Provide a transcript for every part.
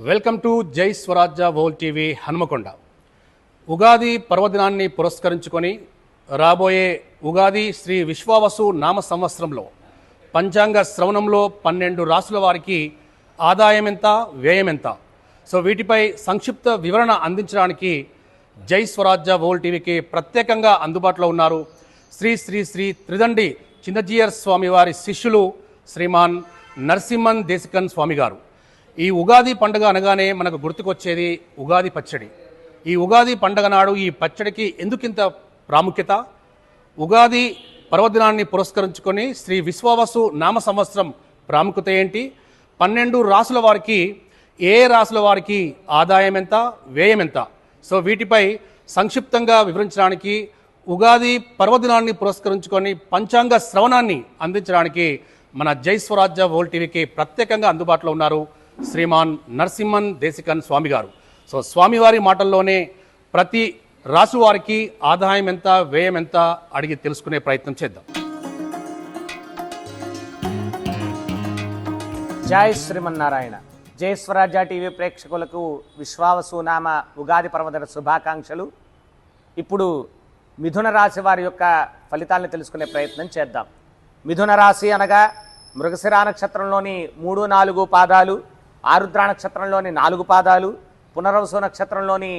Welcome to జై స్వరాజ్య వోల్ TV Hanumakonda. Ugadi పర్వదినాన్ని పురస్కరించుకొని రాబోయే ఉగాది శ్రీ విశ్వావసు నామ సంవత్సరంలో పంచాంగ శ్రవణంలో 12 రాసుల వారికి ఆదాయం ఎంత, వ్యయం ఎంత, సో వీటిపై సంక్షిప్త వివరణ అందించడానికి జై స్వరాజ్య వోల్ టీవీకి ప్రత్యేకంగా అందుబాటులో ఉన్నారు శ్రీ శ్రీ శ్రీ త్రిదండి చిన్నజీయర్ స్వామి వారి శిష్యులు శ్రీమాన్ నరసింహన్ దేశికన్ స్వామి గారు. ఈ ఉగాది పండుగ అనగానే మనకు గుర్తుకొచ్చేది ఉగాది పచ్చడి. ఈ ఉగాది పండుగ నాడు ఈ పచ్చడికి ఎందుకింత ప్రాముఖ్యత, ఉగాది పర్వదినాన్ని పురస్కరించుకొని శ్రీ విశ్వావసు నామ సంవత్సరం ప్రాముఖ్యత ఏంటి, 12 రాసుల వారికి ఏ రాసుల వారికి ఆదాయం ఎంత, వ్యయం ఎంత, సో వీటిపై సంక్షిప్తంగా వివరించడానికి ఉగాది పర్వదినాన్ని పురస్కరించుకొని పంచాంగ శ్రవణాన్ని అందించడానికి మన జై స్వరాజ్య వోల్ టీవీకి ప్రత్యేకంగా అందుబాటులో ఉన్నారు శ్రీమాన్ నరసింహన్ దేశికన్ స్వామి గారు. సో స్వామివారి మాటల్లోనే ప్రతి రాసు వారికి ఆదాయం ఎంత, వ్యయం ఎంత అడిగి తెలుసుకునే ప్రయత్నం చేద్దాం. జై శ్రీమన్నారాయణ. జై స్వరాజ్య టీవీ ప్రేక్షకులకు విశ్వావసు నామ ఉగాది పర్వదిన శుభాకాంక్షలు. ఇప్పుడు మిథున రాశి వారి యొక్క ఫలితాలను తెలుసుకునే ప్రయత్నం చేద్దాం. మిథున రాశి అనగా మృగశిర నక్షత్రంలోని 3, 4 పాదాలు, ఆరుద్ర నక్షత్రంలోని 4 పాదాలు, పునర్వసు నక్షత్రంలోని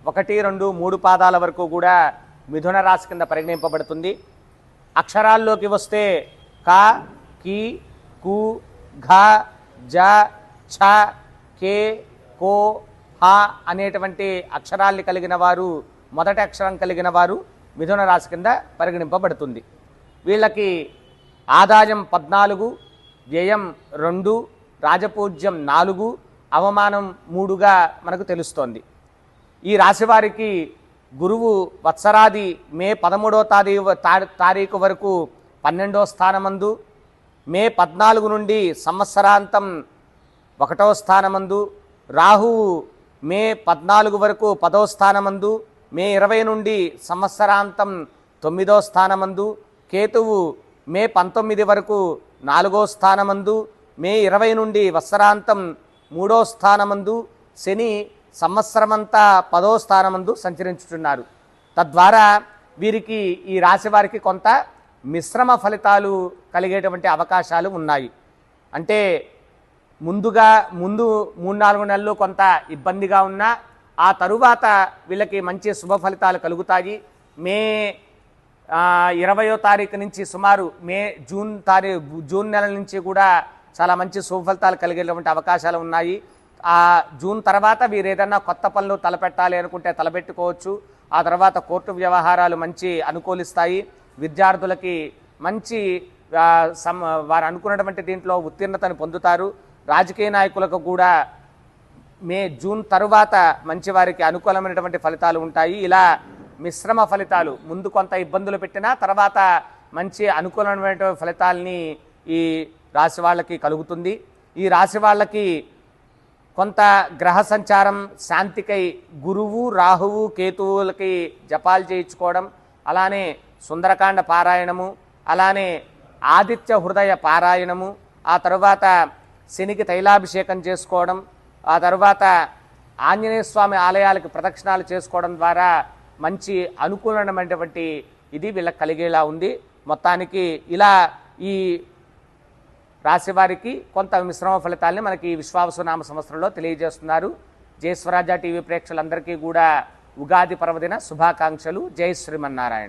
1, 2, 3 పాదాల వరకు కూడా మిథున రాశి కింద పరిగణింపబడుతుంది. అక్షరాల్లోకి వస్తే క, కి, కు, ఘ, జ, ఛ, కే, కో, హ అనేటువంటి అక్షరాల్ని కలిగిన వారు, మొదటి అక్షరం కలిగిన వారు మిథున రాశి కింద పరిగణింపబడుతుంది. వీళ్ళకి ఆదాయం 14, వ్యయం 2, రాజపూజ్యం 4, అవమానం 3గా మనకు తెలుస్తోంది. ఈ రాశి వారికి గురువు వత్సరాది మే 13వ తారీఖు వరకు 12వ స్థానమందు, మే 14 నుండి సంవత్సరాంతం 1వ స్థానమందు, రాహువు మే 14 వరకు 10వ స్థానమందు, మే 20 నుండి సంవత్సరాంతం 9వ స్థానమందు, కేతువు మే 19 వరకు 4వ స్థానమందు, మే 20 నుండి వత్సరాంతం 3వ స్థానమందు, శని సంవత్సరమంతా 10వ స్థానమందు సంచరించుతున్నారు. తద్వారా వీరికి ఈ రాశి వారికి కొంత మిశ్రమ ఫలితాలు కలిగేటువంటి అవకాశాలు ఉన్నాయి. అంటే ముందు 3-4 నెలలు కొంత ఇబ్బందిగా ఉన్నా ఆ తరువాత వీళ్ళకి మంచి శుభ ఫలితాలు కలుగుతాయి. మే 20వ తారీఖు నుంచి సుమారు జూన్ నెల నుంచి కూడా చాలా మంచి శుభ ఫలితాలు కలిగేటువంటి అవకాశాలు ఉన్నాయి. ఆ జూన్ తర్వాత వీరు ఏదన్నా కొత్త పనులు తలపెట్టాలి అనుకుంటే తలపెట్టుకోవచ్చు. ఆ తర్వాత కోర్టు వ్యవహారాలు మంచి అనుకూలిస్తాయి. విద్యార్థులకి మంచి వారు అనుకున్నటువంటి దీంట్లో ఉత్తీర్ణతను పొందుతారు. రాజకీయ నాయకులకు కూడా జూన్ తరువాత మంచి వారికి అనుకూలమైనటువంటి ఫలితాలు ఉంటాయి. ఇలా మిశ్రమ ఫలితాలు, ముందు కొంత ఇబ్బందులు పెట్టినా తర్వాత మంచి అనుకూలమైన ఫలితాలని ఈ రాశి వాళ్ళకి కలుగుతుంది. ఈ రాశి వాళ్ళకి కొంత గ్రహ సంచారం శాంతికై గురువు, రాహువు, కేతువులకి జపాలు చేయించుకోవడం, అలానే సుందరకాండ పారాయణము, అలానే ఆదిత్య హృదయ పారాయణము, ఆ తరువాత శనికి తైలాభిషేకం చేసుకోవడం, ఆ తర్వాత ఆంజనేయ స్వామి ఆలయాలకు ప్రదక్షిణాలు చేసుకోవడం ద్వారా మంచి అనుకూలమైనటువంటి ఇది వీళ్ళకి కలిగేలా ఉంది. మొత్తానికి ఇలా ఈ రాశి వారికి కొంత మిశ్రమ ఫలితాలని మనకి విశ్వావసు నామ సంవత్సరంలో తెలియజేస్తున్నారు. జై స్వరాజ్య టీవీ ప్రేక్షకులందరికీ కూడా ఉగాది పర్వదిన శుభాకాంక్షలు. జై శ్రీమన్నారాయణ.